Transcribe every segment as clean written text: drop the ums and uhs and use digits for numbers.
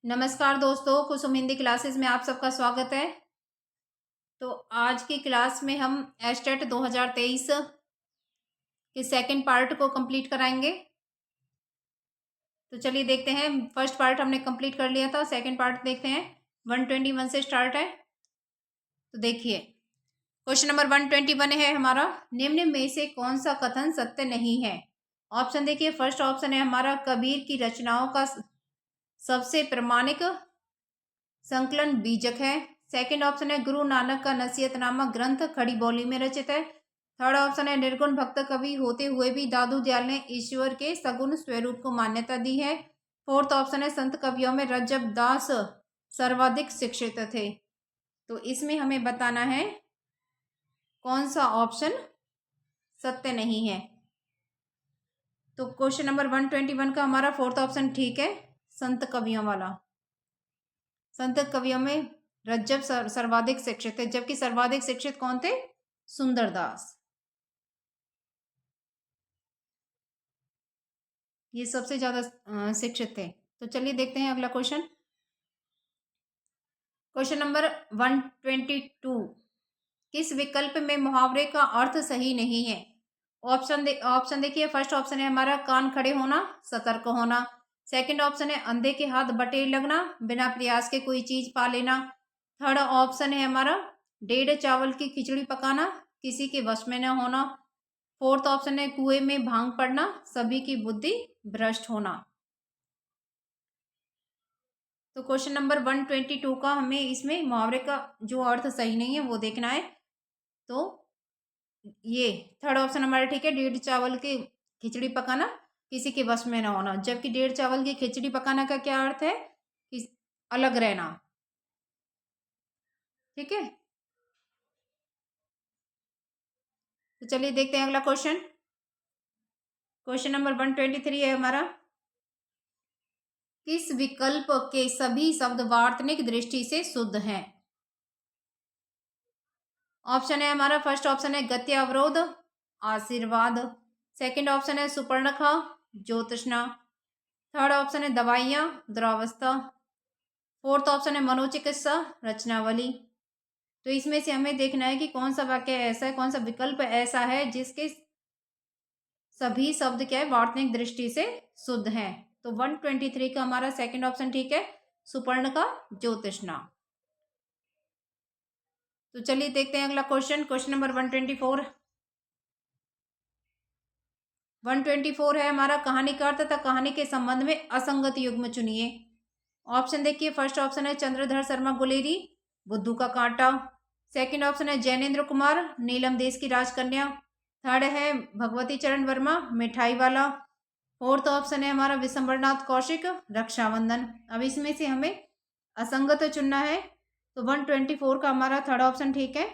नमस्कार दोस्तों, कुसुम हिंदी क्लासेस में आप सबका स्वागत है। तो आज की क्लास में हम एस्टेट 2023 के सेकंड पार्ट को कंप्लीट कराएंगे। तो चलिए देखते हैं। फर्स्ट पार्ट हमने कंप्लीट कर लिया था, सेकंड पार्ट देखते हैं। 121 से स्टार्ट है। तो देखिए, क्वेश्चन नंबर 121 है हमारा, निम्न में से कौन सा कथन सत्य नहीं है। ऑप्शन देखिए, फर्स्ट ऑप्शन है हमारा, कबीर की रचनाओं का सबसे प्रामाणिक संकलन बीजक है। सेकंड ऑप्शन है, गुरु नानक का नसीहत नामक ग्रंथ खड़ी बोली में रचित है। थर्ड ऑप्शन है, निर्गुण भक्त कवि होते हुए भी दादू दयाल ने ईश्वर के सगुण स्वरूप को मान्यता दी है। फोर्थ ऑप्शन है, संत कवियों में रज्जब दास सर्वाधिक शिक्षित थे। तो इसमें हमें बताना है कौन सा ऑप्शन सत्य नहीं है। तो क्वेश्चन नंबर 121 का हमारा फोर्थ ऑप्शन ठीक है, संत कवियों वाला। संत कवियों में रज्जब सर्वाधिक शिक्षित थे, जबकि सर्वाधिक शिक्षित कौन थे? सुंदरदास। ये सबसे ज्यादा शिक्षित थे। तो चलिए देखते हैं अगला क्वेश्चन। क्वेश्चन नंबर 122, किस विकल्प में मुहावरे का अर्थ सही नहीं है। ऑप्शन देखिए, फर्स्ट ऑप्शन है हमारा, कान खड़े होना, सतर्क होना। सेकंड ऑप्शन है, अंधे के हाथ बटेर लगना, बिना प्रयास के कोई चीज पा लेना। थर्ड ऑप्शन है हमारा, डेढ़ चावल की खिचड़ी पकाना, किसी के वश में न होना। फोर्थ ऑप्शन है, कुएं में भांग पड़ना, सभी की बुद्धि भ्रष्ट होना। तो क्वेश्चन नंबर 122 का हमें इसमें मुहावरे का जो अर्थ सही नहीं है वो देखना है। तो ये थर्ड ऑप्शन हमारा ठीक है, डेढ़ चावल की खिचड़ी पकाना, किसी के वश में ना होना। जबकि डेढ़ चावल की खिचड़ी पकाना का क्या अर्थ है? कि अलग रहना। ठीक है, तो चलिए देखते हैं अगला क्वेश्चन। क्वेश्चन नंबर 123 है हमारा, किस विकल्प के सभी शब्द वार्तनिक दृष्टि से शुद्ध हैं। ऑप्शन है हमारा, फर्स्ट ऑप्शन है, गत्य अवरोध, आशीर्वाद। सेकंड ऑप्शन है, सुपर्णखा, ज्योतिषना। थर्ड ऑप्शन है, दवाइयाँ, दुरावस्था। फोर्थ ऑप्शन है, मनोचिकित्सा, रचनावली। तो इसमें से हमें देखना है कि कौन सा वाक्य ऐसा है, कौन सा विकल्प ऐसा है जिसके सभी शब्द क्या है, वार्तनिक दृष्टि से शुद्ध हैं। तो 123 का हमारा सेकंड ऑप्शन ठीक है, सुपर्ण का ज्योतिषना। तो चलिए देखते हैं अगला क्वेश्चन। क्वेश्चन नंबर 124 है हमारा, कहानीकार तथा कहानी के संबंध में असंगत युग्म चुनिए। ऑप्शन देखिए, फर्स्ट ऑप्शन है, चंद्रधर शर्मा गुलेरी, बुद्धू का कांटा। सेकंड ऑप्शन है, जैनेन्द्र कुमार, नीलम देश की राजकन्या। थर्ड है, भगवती चरण वर्मा, मिठाई वाला। फोर्थ ऑप्शन है हमारा, विशंबरनाथ कौशिक, रक्षाबंधन। अब इसमें से हमें असंगत चुनना है। तो 124 का हमारा थर्ड ऑप्शन ठीक है,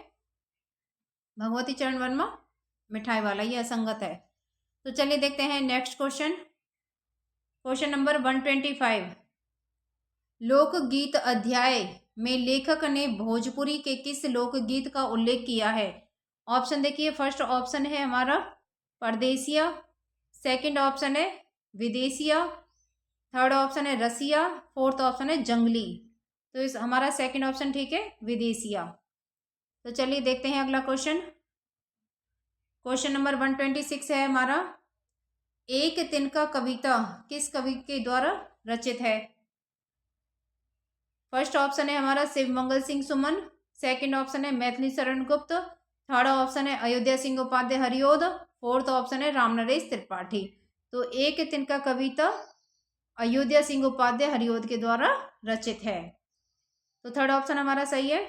भगवती चरण वर्मा, मिठाई वाला, ये असंगत है। तो चलिए देखते हैं नेक्स्ट क्वेश्चन। क्वेश्चन नंबर 125, लोकगीत अध्याय में लेखक ने भोजपुरी के किस लोकगीत का उल्लेख किया है। ऑप्शन देखिए, फर्स्ट ऑप्शन है हमारा, परदेसिया। सेकंड ऑप्शन है, विदेशिया। थर्ड ऑप्शन है, रसिया। फोर्थ ऑप्शन है, जंगली। तो इस हमारा सेकंड ऑप्शन ठीक है, विदेशिया। तो चलिए देखते हैं अगला क्वेश्चन। क्वेश्चन नंबर 126 है हमारा, एक तिनका कविता किस कवि के द्वारा रचित है। फर्स्ट ऑप्शन है हमारा, शिव मंगल सिंह सुमन। सेकंड ऑप्शन है, मैथिली शरण गुप्त। थर्ड ऑप्शन है, अयोध्या सिंह उपाध्याय हरिओद। फोर्थ ऑप्शन है, राम नरेश त्रिपाठी। तो एक तिनका कविता अयोध्या सिंह उपाध्याय हरिओद के द्वारा रचित है। तो थर्ड ऑप्शन हमारा सही है।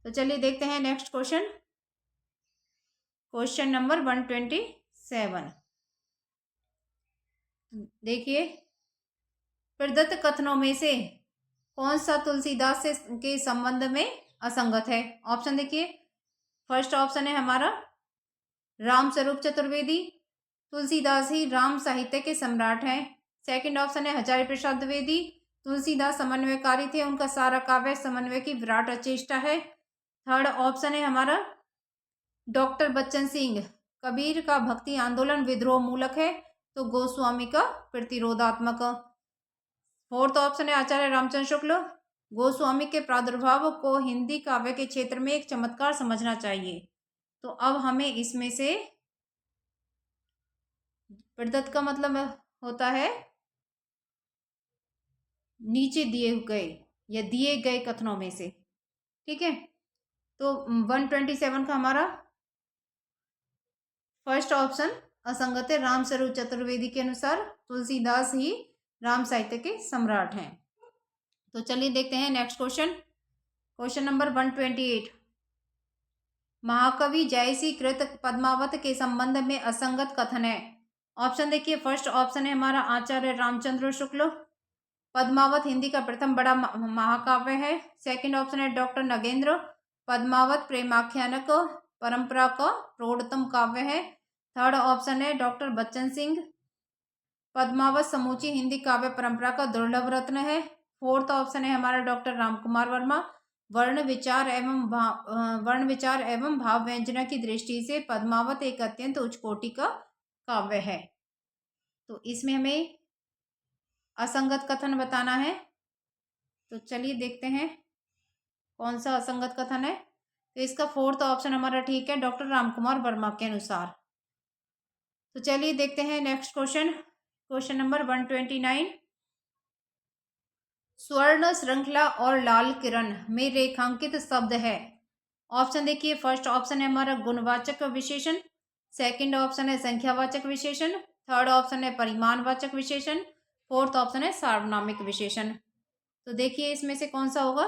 तो चलिए देखते हैं नेक्स्ट क्वेश्चन। क्वेश्चन नंबर 127, देखिए, प्रदत्त कथनों में से कौन सा तुलसीदास से के संबंध में असंगत है। ऑप्शन देखिए, फर्स्ट ऑप्शन है हमारा, राम स्वरूप चतुर्वेदी, तुलसीदास ही राम साहित्य के सम्राट हैं। सेकंड ऑप्शन है, हजारी प्रसाद द्विवेदी, तुलसीदास समन्वयकारी थे, उनका सारा काव्य समन्वय की विराट अचेष्टा है। थर्ड ऑप्शन है हमारा, डॉक्टर बच्चन सिंह, कबीर का भक्ति आंदोलन विद्रोह मूलक है, तो गोस्वामी का प्रतिरोधात्मक। फोर्थ ऑप्शन है आचार्य रामचंद्र शुक्ल। गोस्वामी के प्रादुर्भाव को हिंदी काव्य के क्षेत्र में एक चमत्कार समझना चाहिए। तो अब हमें इसमें से प्रदत्त का मतलब होता है नीचे दिए गए या दिए गए कथनों में से। ठीक है, तो 127 का हमारा फर्स्ट ऑप्शन असंगत है। रामस्वरूप चतुर्वेदी के अनुसार तुलसीदास ही राम साहित्य के सम्राट हैं। तो चलिए देखते हैं नेक्स्ट क्वेश्चन। क्वेश्चन नंबर 128, महाकवि जयसी कृत पद्मावत के संबंध में असंगत कथन है। ऑप्शन देखिए, फर्स्ट ऑप्शन है हमारा आचार्य रामचंद्र शुक्ल। पद्मावत हिंदी का प्रथम बड़ा महाकाव्य है। सेकंड ऑप्शन है डॉक्टर नगेंद्र। पद्मावत प्रेमाख्यानक परंपरा का प्रौढ़तम काव्य है। थर्ड ऑप्शन है डॉक्टर बच्चन सिंह। पद्मावत समूची हिंदी काव्य परंपरा का दुर्लभ रत्न है। फोर्थ ऑप्शन है हमारा डॉक्टर रामकुमार वर्मा। वर्ण विचार एवं भाव व्यंजना की दृष्टि से पद्मावत एक अत्यंत उच्च कोटि का काव्य है। तो इसमें हमें असंगत कथन बताना है। तो चलिए देखते हैं कौन सा असंगत कथन है। तो इसका फोर्थ ऑप्शन हमारा ठीक है, डॉक्टर रामकुमार वर्मा के अनुसार। तो चलिए देखते हैं नेक्स्ट क्वेश्चन। क्वेश्चन नंबर 129, स्वर्ण श्रृंखला और लाल किरण में रेखांकित शब्द है। ऑप्शन देखिए, फर्स्ट ऑप्शन है हमारा गुणवाचक विशेषण। सेकंड ऑप्शन है संख्यावाचक विशेषण। थर्ड ऑप्शन है परिमाणवाचक विशेषण। फोर्थ ऑप्शन है सार्वनामिक विशेषण। तो देखिए इसमें से कौन सा होगा।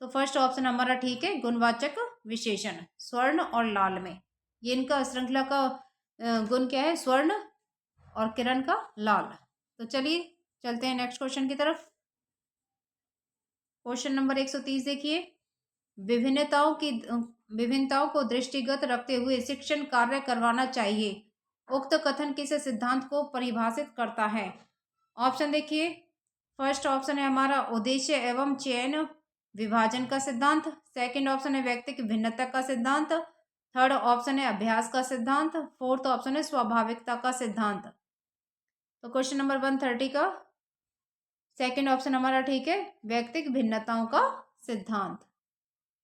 तो फर्स्ट ऑप्शन हमारा ठीक है, गुणवाचक विशेषण। स्वर्ण और लाल में ये इनका श्रृंखला का गुण क्या है, स्वर्ण, और किरण का लाल। तो चलिए चलते हैं नेक्स्ट क्वेश्चन की तरफ। क्वेश्चन नंबर 130 देखिए, विभिन्नताओं को दृष्टिगत रखते हुए शिक्षण कार्य करवाना चाहिए। उक्त कथन किस सिद्धांत को परिभाषित करता है। ऑप्शन देखिए, फर्स्ट ऑप्शन है हमारा उद्देश्य एवं चयन विभाजन का सिद्धांत। सेकंड ऑप्शन है व्यक्तिक भिन्नता का सिद्धांत। थर्ड ऑप्शन है अभ्यास का सिद्धांत। फोर्थ ऑप्शन है स्वाभाविकता का सिद्धांत। तो क्वेश्चन नंबर 130 का सेकंड ऑप्शन हमारा ठीक है, व्यक्तिक भिन्नताओं का सिद्धांत।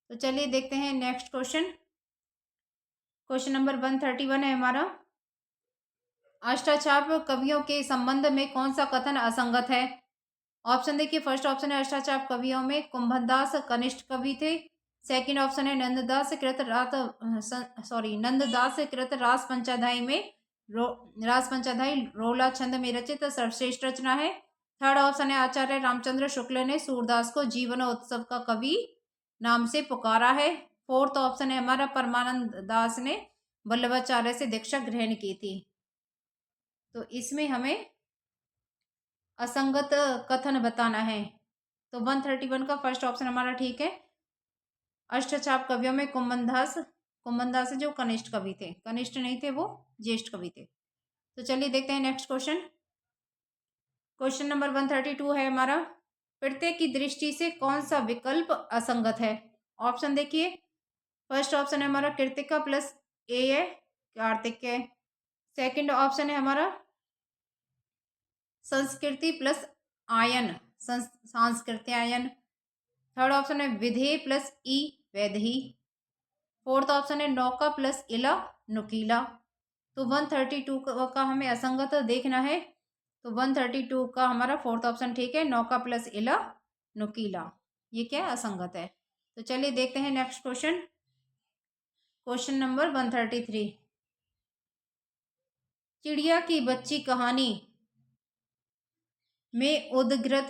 तो चलिए देखते हैं नेक्स्ट क्वेश्चन। क्वेश्चन नंबर 131 है हमारा, अष्टाचाप कवियों के संबंध में कौन सा कथन असंगत है। ऑप्शन देखिए, फर्स्ट ऑप्शन है अष्टाचाप कवियों में कुंभनदास कनिष्ठ कवि थे। सेकंड ऑप्शन है नंददास कृत रास पंचाध्यायी में रास पंचाध्यायी रोला छंद में रचित सर्वश्रेष्ठ रचना है। थर्ड ऑप्शन है आचार्य रामचंद्र शुक्ल ने सूरदास को जीवन उत्सव का कवि नाम से पुकारा है। फोर्थ ऑप्शन है हमारा परमानंद दास ने वल्लभाचार्य से दीक्षा ग्रहण की थी। तो इसमें हमें असंगत कथन बताना है। तो 131 का फर्स्ट ऑप्शन हमारा ठीक है, अष्टचाप कवियों में कुंभनदास जो कनिष्ठ कवि थे, कनिष्ठ नहीं थे वो ज्येष्ठ कवि थे। तो चलिए देखते हैं नेक्स्ट क्वेश्चन। क्वेश्चन नंबर 132 है हमारा, प्रत्येक की दृष्टि से कौन सा विकल्प असंगत है। ऑप्शन देखिए, फर्स्ट ऑप्शन है हमारा कृतिका प्लस ए है कार्तिक है। सेकंड ऑप्शन है हमारा संस्कृति प्लस आयन सांस्कृत्य आयन। थर्ड ऑप्शन है विधेय प्लस ई वैधही। फोर्थ ऑप्शन है नौका प्लस इला नुकीला। तो 132 का हमें असंगत देखना है। तो 132 का हमारा फोर्थ ऑप्शन ठीक है, नौका प्लस इला नुकीला, ये क्या असंगत है। तो चलिए देखते हैं नेक्स्ट क्वेश्चन। क्वेश्चन नंबर 133, चिड़िया की बच्ची कहानी में उद्धृत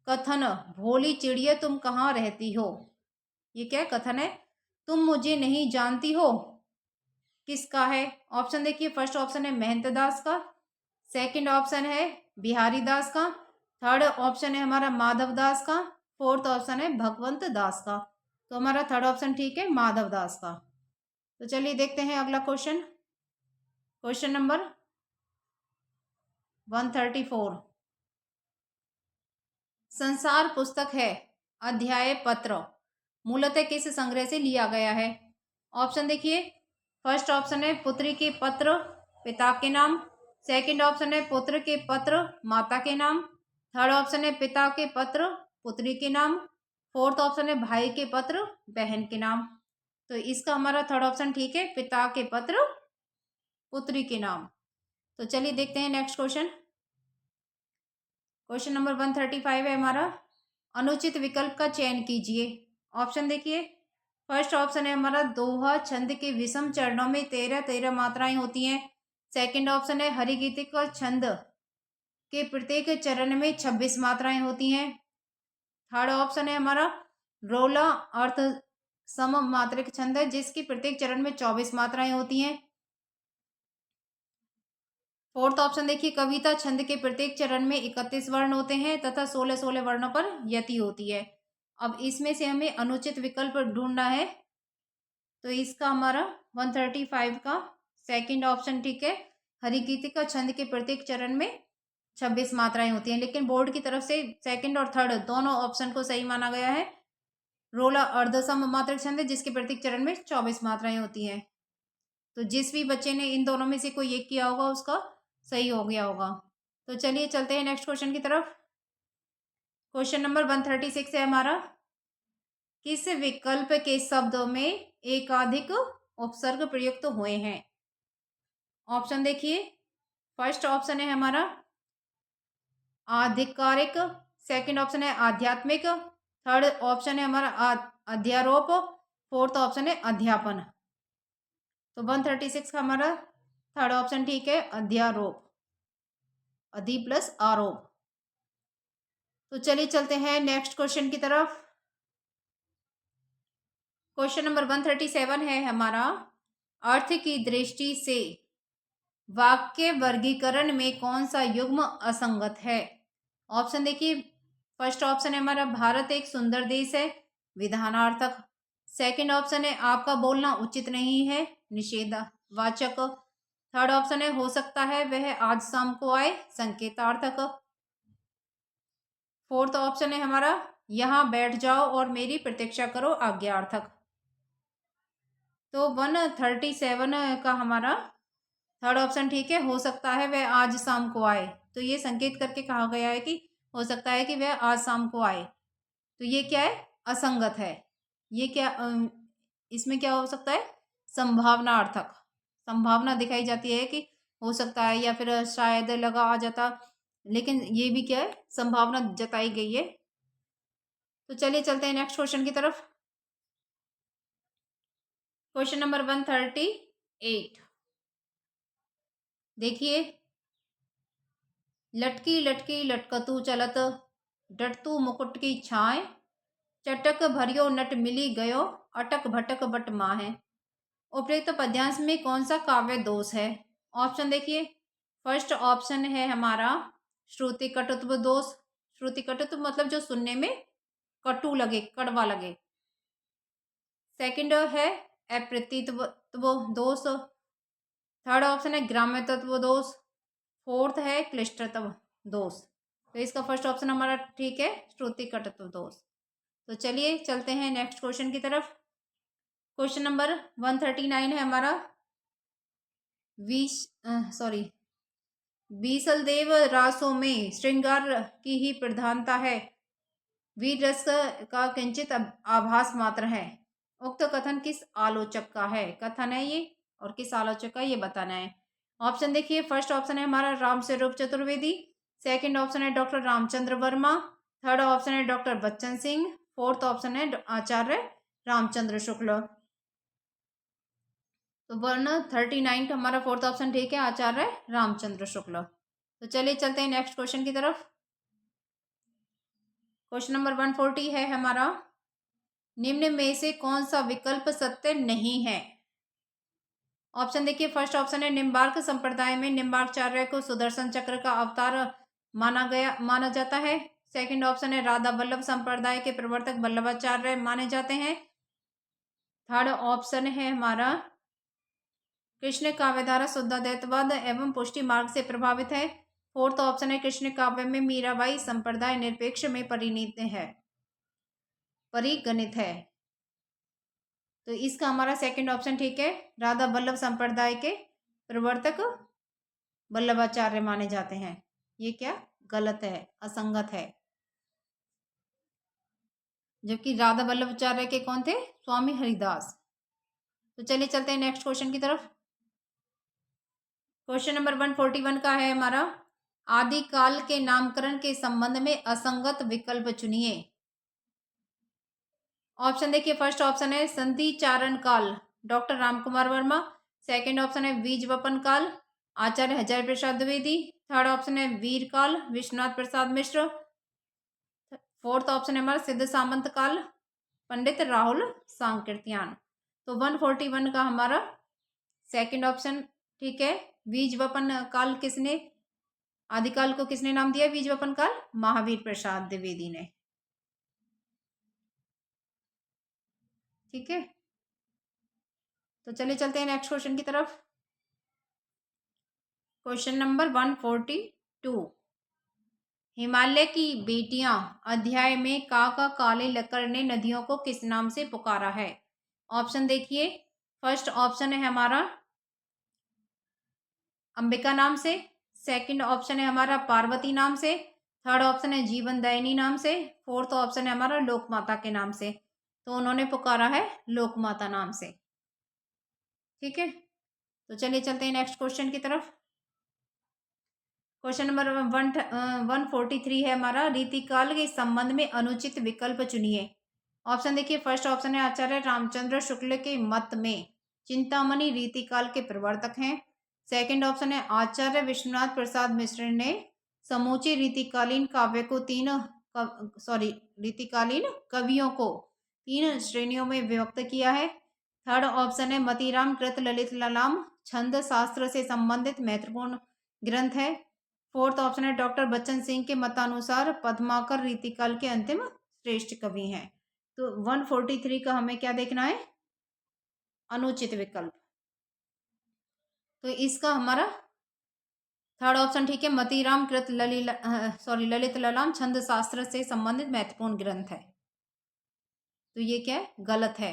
कथन भोली चिड़िया तुम कहाँ रहती हो, ये क्या कथन है। तुम मुझे नहीं जानती हो किसका है। ऑप्शन देखिए, फर्स्ट ऑप्शन है महंत दास का। सेकंड ऑप्शन है बिहारी दास का। थर्ड ऑप्शन है हमारा माधव दास का। फोर्थ ऑप्शन है भगवंत दास का। तो हमारा थर्ड ऑप्शन ठीक है, माधव दास का। तो चलिए देखते हैं अगला क्वेश्चन। क्वेश्चन नंबर 134, संसार पुस्तक है अध्याय पत्र मूलतः किस संग्रह से लिया गया है। ऑप्शन देखिए, फर्स्ट ऑप्शन है पुत्री के पत्र पिता के नाम। सेकंड ऑप्शन है पुत्र के पत्र माता के नाम। थर्ड ऑप्शन है पिता के पत्र पुत्री के नाम। फोर्थ ऑप्शन है भाई के पत्र बहन के नाम। तो इसका हमारा थर्ड ऑप्शन ठीक है, पिता के पत्र पुत्री के नाम। तो चलिए देखते हैं नेक्स्ट क्वेश्चन। क्वेश्चन नंबर 135 है हमारा, अनुचित विकल्प का चयन कीजिए। ऑप्शन देखिए, फर्स्ट ऑप्शन है हमारा दोहा छंद के विषम चरणों में 13 मात्राएं होती हैं। सेकंड ऑप्शन है हरिगीतिक छंद के प्रत्येक चरण में 26 मात्राएं होती हैं। थर्ड ऑप्शन है हमारा रोला अर्थ सम मात्रिक छंद है जिसकी प्रत्येक चरण में 24 मात्राएं होती हैं। फोर्थ ऑप्शन देखिए, कविता छंद के प्रत्येक चरण में 31 वर्ण होते हैं तथा 16 वर्णों पर यति होती है। अब इसमें से हमें अनुचित विकल्प ढूंढना है, तो इसका हमारा 135 का सेकंड ऑप्शन ठीक है, हरिगीतिका छंद के प्रत्येक चरण में 26 मात्राएं होती हैं, लेकिन बोर्ड की तरफ से सेकंड और थर्ड दोनों ऑप्शन को सही माना गया है। रोला अर्धसम मात्रिक छंद है जिसके प्रत्येक चरण में 24 मात्राएं होती हैं। तो जिस भी बच्चे ने इन दोनों में से कोई एक किया होगा उसका सही हो गया होगा। तो चलिए चलते हैं नेक्स्ट क्वेश्चन की तरफ। क्वेश्चन नंबर 136 है हमारा, किस विकल्प के शब्दों में एकाधिक उपसर्ग प्रयुक्त हुए हैं। ऑप्शन देखिए, फर्स्ट ऑप्शन है हमारा आधिकारिक, सेकंड ऑप्शन है आध्यात्मिक, थर्ड ऑप्शन है हमारा अध्यारोप, फोर्थ ऑप्शन है अध्यापन। तो 136 का हमारा थर्ड ऑप्शन ठीक है, अध्यारोप, अधि प्लस आरोप। तो चलिए चलते हैं नेक्स्ट क्वेश्चन की तरफ। क्वेश्चन नंबर 137 है हमारा, अर्थ की दृष्टि से वाक्य वर्गीकरण में कौन सा युग्म असंगत है। ऑप्शन देखिए, फर्स्ट ऑप्शन है हमारा भारत एक सुंदर देश है विधानार्थक। सेकंड ऑप्शन है आपका बोलना उचित नहीं है निषेधवाचक। थर्ड ऑप्शन है हो सकता है वह आज शाम को आए संकेतार्थक। फोर्थ ऑप्शन है हमारा यहां बैठ जाओ और मेरी प्रतीक्षा करो आज्ञार्थक। तो 137 का हमारा थर्ड ऑप्शन ठीक है, हो सकता है वह आज शाम को आए। तो ये संकेत करके कहा गया है कि हो सकता है कि वह आज शाम को आए, तो ये क्या है, असंगत है। ये क्या इसमें क्या हो सकता है, संभावनार्थक, संभावना दिखाई जाती है कि हो सकता है या फिर शायद लगा आ जाता, लेकिन ये भी क्या है, संभावना जताई गई है। तो चलिए चलते हैं नेक्स्ट क्वेश्चन की तरफ। क्वेश्चन नंबर 138 देखिए, लटकी लटकी लटकतू चलत डटतू मुकुट की छाए चटक भरियो नट मिली गयो अटक भटक बट माहे। उपयुक्त पद्यांश में कौन सा काव्य दोष है। ऑप्शन देखिए, फर्स्ट ऑप्शन है हमारा श्रुति कटुत्व दोष। श्रुति कटुत्व मतलब जो सुनने में कटु लगे, कड़वा लगे। सेकंड है अप्रतीत्व दोष। थर्ड ऑप्शन है ग्राम्य तत्व दोष। फोर्थ है क्लिष्टतव दोष। तो इसका फर्स्ट ऑप्शन हमारा ठीक है, श्रुति कटुत्व दोष। तो चलिए चलते हैं नेक्स्ट क्वेश्चन की तरफ। क्वेश्चन नंबर 139 है हमारा, बीसलदेव रासों में श्रृंगार की ही प्रधानता है, वीर रस का किंचित आभास मात्र है। उक्त कथन किस आलोचक का है, कथन है ये और किस आलोचक का ये बताना है। ऑप्शन देखिए, फर्स्ट ऑप्शन है हमारा राम स्वरूप चतुर्वेदी। सेकंड ऑप्शन है doctor Ramchandra Verma. Third option है doctor Bachchan Singh. Fourth option है आचार्य रामचंद्र शुक्ल। तो 139 का हमारा फोर्थ ऑप्शन ठीक है, आचार्य रामचंद्र शुक्ल। तो चलिए चलते हैं नेक्स्ट क्वेश्चन की तरफ। क्वेश्चन नंबर 140 है हमारा, निम्न में से कौन सा विकल्प सत्य नहीं है। ऑप्शन देखिए, फर्स्ट ऑप्शन है निम्बार्क संप्रदाय में निम्बार्काचार्य को सुदर्शन चक्र का अवतार माना जाता है। सेकंड ऑप्शन है राधा वल्लभ संप्रदाय के प्रवर्तक वल्लभाचार्य माने जाते हैं। थर्ड ऑप्शन है हमारा कृष्ण काव्यधारा शुद्धाद्वैतवाद एवं पुष्टि मार्ग से प्रभावित है। फोर्थ ऑप्शन है कृष्ण काव्य में मीराबाई संप्रदाय निरपेक्ष में परिगणित है। तो इसका हमारा सेकंड ऑप्शन ठीक है, राधा वल्लभ संप्रदाय के प्रवर्तक वल्लभाचार्य माने जाते हैं। ये क्या गलत है, असंगत है। जबकि राधा वल्लभाचार्य के कौन थे? स्वामी हरिदास। तो चलिए चलते हैं नेक्स्ट क्वेश्चन की तरफ। क्वेश्चन नंबर 141 का है हमारा, आदिकाल के नामकरण के संबंध में असंगत विकल्प चुनिए। ऑप्शन देखिए, फर्स्ट ऑप्शन है संधि चारण काल, doctor Ramkumar Verma. Second option है बीज वपन काल, आचार्य हजारी प्रसाद द्विवेदी। थर्ड ऑप्शन है वीर काल, विश्वनाथ प्रसाद मिश्र। फोर्थ ऑप्शन है हमारा सिद्ध सामंत काल, पंडित राहुल सांकृत्यायन। तो 141 का हमारा सेकंड ऑप्शन ठीक है। बीज वपन काल किसने, आदिकाल को किसने नाम दिया बीज वपन काल? महावीर प्रसाद द्विवेदी ने। ठीक है, तो चलिए चलते हैं नेक्स्ट क्वेश्चन की तरफ। क्वेश्चन नंबर 142, हिमालय की बेटियां अध्याय में काका काले लक्कड़ ने नदियों को किस नाम से पुकारा है? ऑप्शन देखिए, फर्स्ट ऑप्शन है हमारा अंबिका नाम से। सेकंड ऑप्शन है हमारा पार्वती नाम से। थर्ड ऑप्शन है जीवन दयनी नाम से। फोर्थ ऑप्शन है हमारा लोकमाता के नाम से। तो उन्होंने पुकारा है लोकमाता नाम से। ठीक है, तो चलिए चलते हैं नेक्स्ट क्वेश्चन की तरफ। क्वेश्चन नंबर 143 है हमारा, रीतिकाल के संबंध में अनुचित विकल्प चुनिए। ऑप्शन देखिए, फर्स्ट ऑप्शन है आचार्य रामचंद्र शुक्ल के मत में चिंतामणि रीतिकाल के प्रवर्तक हैं। सेकंड ऑप्शन है आचार्य विश्वनाथ प्रसाद मिश्र ने समूचे रीतिकालीन काव्य को रीतिकालीन कवियों को 3 श्रेणियों में विभक्त किया है। थर्ड ऑप्शन है मतीराम कृत ललित ललाम छंद शास्त्र से संबंधित महत्वपूर्ण ग्रंथ है। फोर्थ ऑप्शन है डॉक्टर बच्चन सिंह के मतानुसार पद्माकर रीतिकाल के अंतिम श्रेष्ठ कवि हैं। तो 143 का हमें क्या देखना है? अनुचित विकल्प। तो इसका हमारा थर्ड ऑप्शन ठीक है, मतीराम कृत ललित ललाम छंद शास्त्र से संबंधित महत्वपूर्ण ग्रंथ है। तो ये क्या है? गलत है।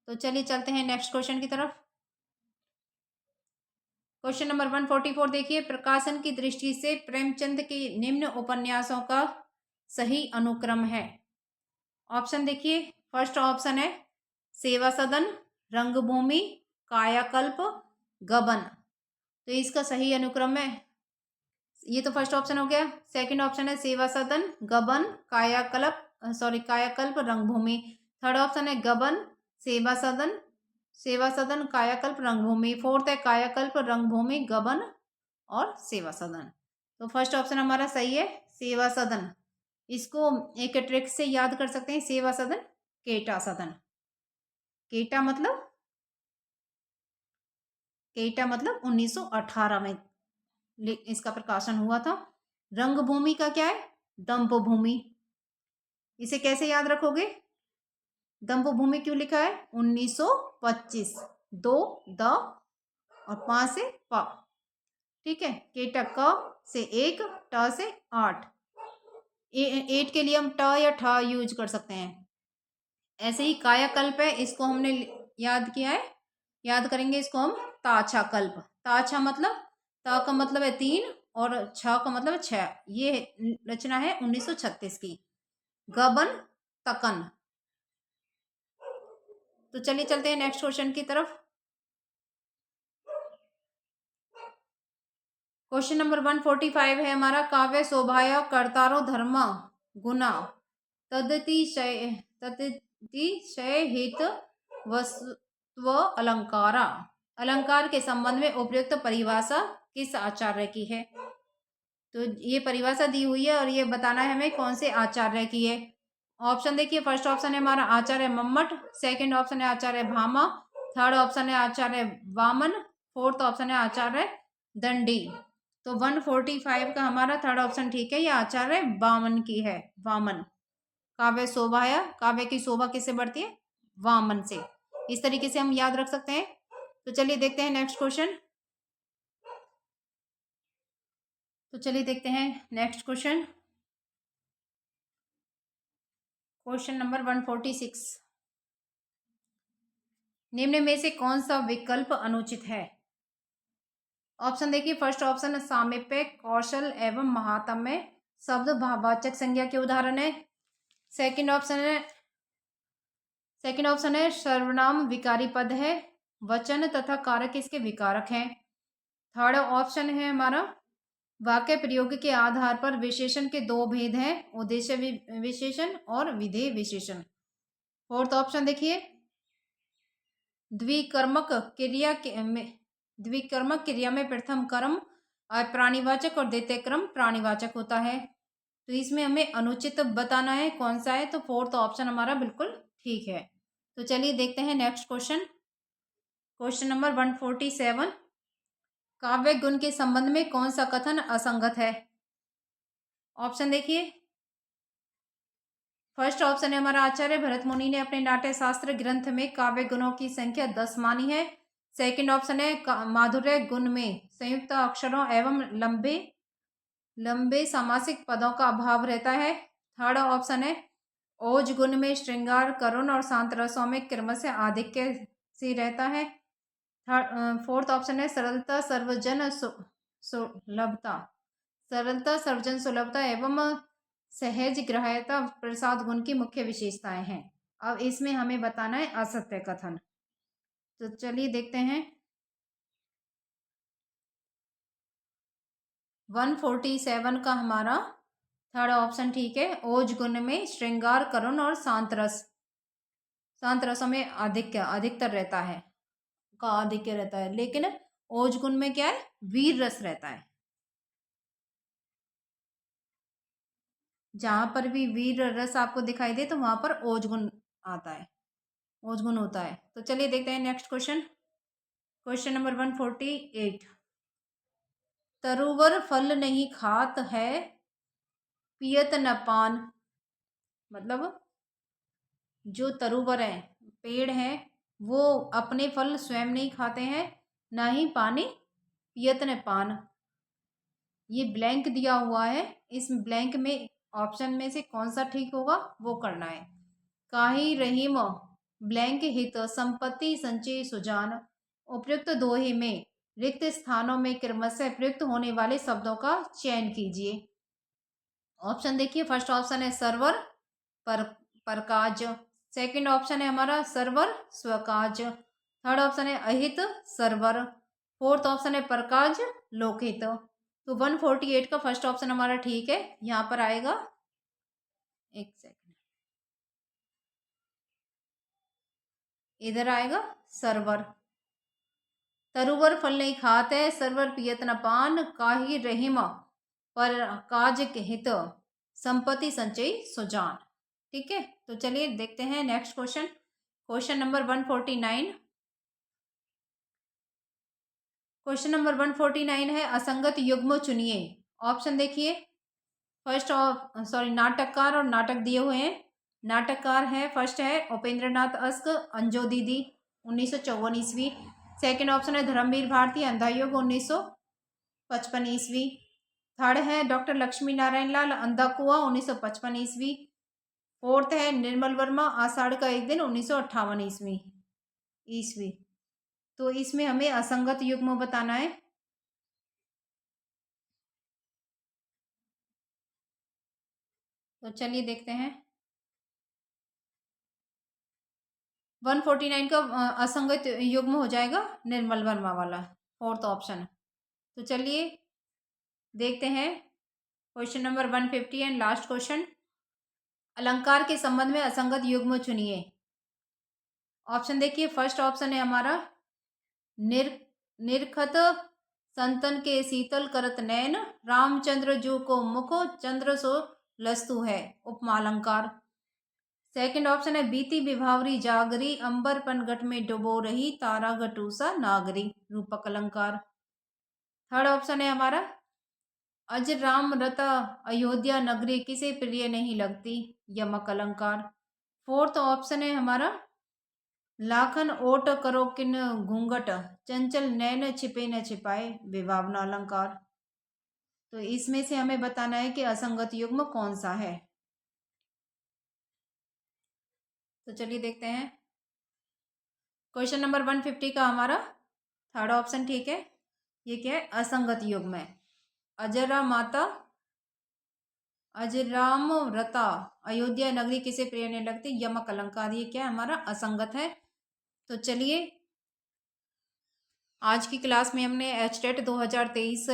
तो चलिए चलते हैं नेक्स्ट क्वेश्चन की तरफ। क्वेश्चन नंबर 144 देखिए, प्रकाशन की दृष्टि से प्रेमचंद के निम्न उपन्यासों का सही अनुक्रम है। ऑप्शन देखिए, फर्स्ट ऑप्शन है सेवा सदन, रंगभूमि, कायाकल्प, गबन। तो इसका सही अनुक्रम है, ये तो फर्स्ट ऑप्शन हो गया। सेकंड ऑप्शन है सेवा सदन, गबन, कायाकल्प, रंगभूमि। थर्ड ऑप्शन है गबन, सेवा सदन, कायाकल्प, रंगभूमि। फोर्थ है कायाकल्प, रंगभूमि, गबन और सेवा सदन। तो फर्स्ट ऑप्शन हमारा सही है, सेवा सदन। इसको एक ट्रिक से याद कर सकते हैं, सेवा सदन केटा सदन। केटा मतलब 1918 में इसका प्रकाशन हुआ था। रंगभूमि का क्या है? दंप भूमि। इसे कैसे याद रखोगे? दंप भूमि क्यों लिखा है? 1925, 2 द और 5 से प। ठीक है, केटा क से 1, ट से 8। 8 के लिए हम ट या ठ यूज कर सकते हैं। ऐसे ही कायाकल्प है, इसको हमने याद किया है, याद करेंगे इसको हम ताछा कल्प। ताछा मतलब, ता का मतलब है 3 और छ का मतलब 6। ये रचना है 1936 की। गबन तकन। तो चलिए चलते हैं नेक्स्ट क्वेश्चन की तरफ। क्वेश्चन नंबर 145 है हमारा, काव्य शोभाया कर्तारो धर्म गुना तदतिशय हित वस्व अलंकारा। अलंकार के संबंध में उपयुक्त परिभाषा किस आचार्य की है? तो ये परिभाषा दी हुई है और ये बताना है हमें कौन से आचार्य की है। ऑप्शन देखिए, फर्स्ट ऑप्शन है हमारा आचार्य मम्मट। सेकंड ऑप्शन है आचार्य भामा। थर्ड ऑप्शन है आचार्य वामन। फोर्थ ऑप्शन है आचार्य दंडी। तो 145 का हमारा थर्ड ऑप्शन ठीक है, ये आचार्य वामन की है। वामन। काव्य शोभाया, काव्य की शोभा किससे बढ़ती है? वामन से। इस तरीके से हम याद रख सकते हैं। तो चलिए देखते हैं नेक्स्ट क्वेश्चन। तो चलिए देखते हैं नेक्स्ट क्वेश्चन। क्वेश्चन नंबर 146, निम्न में से कौन सा विकल्प अनुचित है? ऑप्शन देखिए, फर्स्ट ऑप्शन सामीप्य, कौशल एवं महात्म्य शब्द भाववाचक संज्ञा के उदाहरण है। सेकंड ऑप्शन है सर्वनाम विकारी पद है, वचन तथा कारक इसके विकारक हैं। थर्ड ऑप्शन है हमारा वाक्य प्रयोग के आधार पर विशेषण के दो भेद हैं, उद्देश्य विशेषण और विधेय विशेषण। फोर्थ ऑप्शन देखिए, द्विकर्मक क्रिया में प्रथम कर्म अप्राणीवाचक और द्वितीय क्रम प्राणीवाचक होता है। तो इसमें हमें अनुचित बताना है कौन सा है, तो फोर्थ ऑप्शन हमारा बिल्कुल ठीक है। तो चलिए देखते हैं नेक्स्ट क्वेश्चन। क्वेश्चन नंबर 147, काव्य गुण के संबंध में कौन सा कथन असंगत है? ऑप्शन देखिए, फर्स्ट ऑप्शन है हमारा आचार्य भरत मुनि ने अपने नाट्य शास्त्र ग्रंथ में काव्य गुणों की संख्या 10 मानी है। सेकंड ऑप्शन है माधुर्य गुण में संयुक्त अक्षरों एवं लंबे समासिक पदों का अभाव रहता है। थर्ड ऑप्शन है ओज गुण में श्रृंगार, करुण और शांत रसों में क्रमशः आधिक्य से रहता है। फोर्थ ऑप्शन है सरलता सर्वजन सुलभता एवं सहज ग्राह्यता प्रसाद गुण की मुख्य विशेषताएं हैं। अब इसमें हमें बताना है असत्य कथन। तो चलिए देखते हैं। 147 का हमारा थर्ड ऑप्शन ठीक है, ओज गुण में श्रृंगार, करुण और शांत रसों में अधिकतर रहता है का आधिक्य रहता है, लेकिन ओज गुण में क्या है, वीर रस रहता है। जहां पर भी वीर रस आपको दिखाई दे तो वहां पर ओज गुण आता है, ओज गुण होता है। तो चलिए देखते हैं नेक्स्ट क्वेश्चन। क्वेश्चन नंबर 148, तरुवर फल नहीं खात है, पियत न पान। मतलब जो तरुवर है, पेड़ है, वो अपने फल स्वयं नहीं खाते हैं, ना ही पानी पियत न पान। ये ब्लैंक दिया हुआ है, इस ब्लैंक में ऑप्शन में से कौन सा ठीक होगा वो करना है। काही रहीम ब्लैंक हित संपत्ति संचय सुजान, उपयुक्त दोहे में रिक्त स्थानों में क्रमशः प्रयुक्त होने वाले शब्दों का चयन कीजिए। ऑप्शन देखिए, फर्स्ट ऑप्शन है सर्वर परकाज, सेकंड ऑप्शन है हमारा सर्वर स्वकाज, थर्ड ऑप्शन है अहित सर्वर, फोर्थ ऑप्शन है परकाज लोकहित। तो 148 का फर्स्ट ऑप्शन हमारा ठीक है, यहाँ पर आएगा, एक सेकंड, इधर आएगा सर्वर। तरुवर फल नहीं खाते, सर्वर पियत न पान, काही रहीम पर काज हित संपत्ति संचय सुजान। ठीक है, तो चलिए देखते हैं next question. Question number 149। Question number 149 है असंगत युग्म चुनिए। ऑप्शन देखिए, नाटककार और नाटक दिए हुए हैं। नाटककार है, फर्स्ट है उपेंद्र नाथ अस्क, अंजो दीदी 1954 ईस्वी। सेकेंड ऑप्शन है धर्मवीर भारती, अंधा युग 1955 ईस्वी। थर्ड है डॉक्टर लक्ष्मी नारायण लाल, अंधा कुआं 1955 ईस्वी। फोर्थ है निर्मल वर्मा, आषाढ़ का एक दिन 1958 ईस्वी। तो इसमें हमें असंगत युग्म बताना है। तो चलिए देखते हैं। 149 का असंगत युग्म हो जाएगा निर्मल वर्मा वाला, फोर्थ ऑप्शन। तो चलिए देखते हैं question number 150 and last question. अलंकार के संबंध में असंगत युग्म चुनिए। ऑप्शन देखिए, फर्स्ट ऑप्शन है हमारा निरखत संतन के शीतल करत नैन, रामचंद्र जो को मुख चंद्र सो लस्तु है, उपमा अलंकार। सेकंड ऑप्शन है बीती विभावरी जागरी, अंबर पनघट में डुबो रही, तारा घटूसा नागरी, रूपक अलंकार। थर्ड ऑप्शन है हमारा अज राम रता अयोध्या नगरी, किसे प्रिय नहीं लगती, यमक अलंकार। फोर्थ ऑप्शन है हमारा लाखन ओट करो किन घूंघट, चंचल नैन छिपे न छिपाए, विभावना अलंकार। तो इसमें से हमें बताना है कि असंगत युग्म कौन सा है। तो चलिए देखते हैं। क्वेश्चन नंबर 150 का हमारा थर्ड ऑप्शन ठीक है, ये क्या है? असंगत युग्म है। अजरा माता अजराम व्रता अयोध्या नगरी किसे प्रिय नहीं लगती? यमक अलंकार। ये क्या है? हमारा असंगत है। तो चलिए, आज की क्लास में हमने एचटेट 2023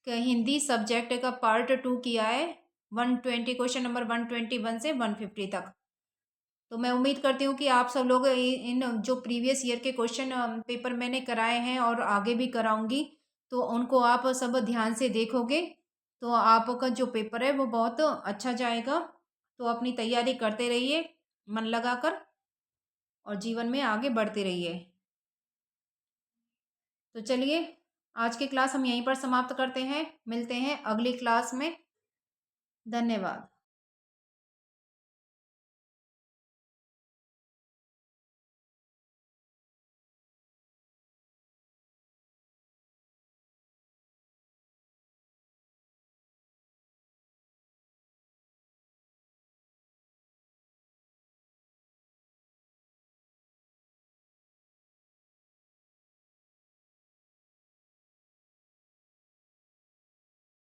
के हिंदी सब्जेक्ट का पार्ट 2 किया है। 120 क्वेश्चन नंबर 121 से 150 तक। तो मैं उम्मीद करती हूँ कि आप सब लोग इन जो प्रीवियस ईयर के क्वेश्चन पेपर मैंने कराए हैं और आगे भी कराऊंगी, तो उनको आप सब ध्यान से देखोगे तो आपका जो पेपर है वो बहुत अच्छा जाएगा। तो अपनी तैयारी करते रहिए मन लगाकर और जीवन में आगे बढ़ते रहिए। तो चलिए, आज की क्लास हम यहीं पर समाप्त करते हैं। मिलते हैं अगली क्लास में। धन्यवाद।